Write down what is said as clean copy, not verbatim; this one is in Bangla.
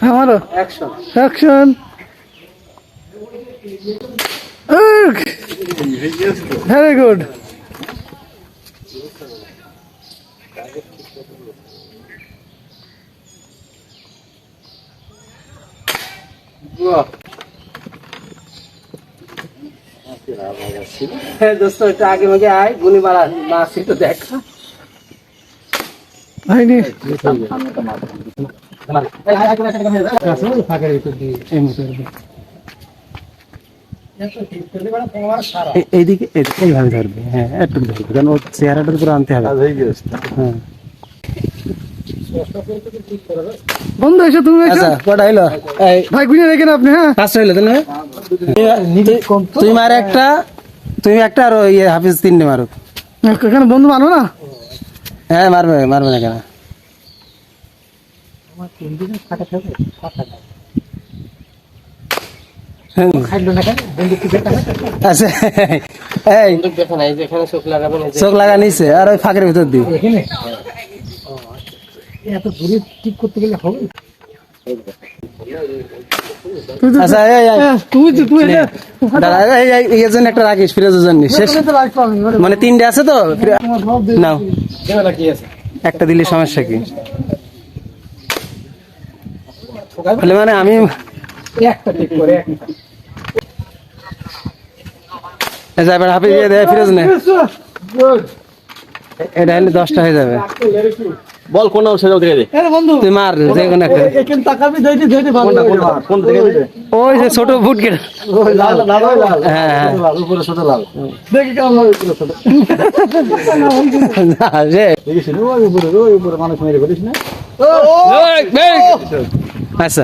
हमारा एक्शन एक्शन वेरी गुड दोस्तों এটা আগে ভাগে আয় গুনি মারা মারছি তো দেখ भाई नहीं এইদিকে এইভাবে ধরবে, হ্যাঁ একটু ধরবে, কারণ ওর চেহারাটার উপরে আনতে হবে। হ্যাঁ বন্ধু এসো তুমি এসো আচ্ছা কটা হইলো? এই ভাই গুনে রেখে আপনি হ্যাঁ পাঁচটা হইলো তাহলে তুমি মার একটা, তুমি একটা, আর ইয়ে হাফিজ তিনটে মারো। এখানে বন্ধু মানো না হ্যাঁ মারবে, মারবে না কেন? আচ্ছা এই দেখেন এই যে এখানে চোখ লাগাবেন এই যে চোখ লাগা নিচে, আর ওই ফাঁকের ভিতর দিই। এত দূরে ঠিক করতে গেলে হবে আচ্ছা এই তুমি তো তুই এটা দাঁড়া, এই এর জন্য একটা রাখিস, ফিরোজের জন্য শেষ, মানে তিনটে আছে তো নাও, কি আছে একটা দিলে সমস্যা কি? তাহলে মানে আমি একটা ঠিক করে এবার হাফিজ দিয়ে দেয়, ফিরোজ নে, এটা হলে 10টা হয়ে যাবে। বল কোন সেটাও থেকে দে আরে বন্ধু তুই মার যে কোনো একটা, এখানে তাকাবি ধইতে ধইতে ভালো কোন থেকে দে ওই যে ছোট ফুট কেটে, ওই লাল লাল লাল হ্যাঁ হ্যাঁ লাল উপরে ছোট লাল দেখি কেমন লাগে উপরে ছোট না, যে দেখিস ওই উপরে মানুষ মেরে বলিস না আচ্ছা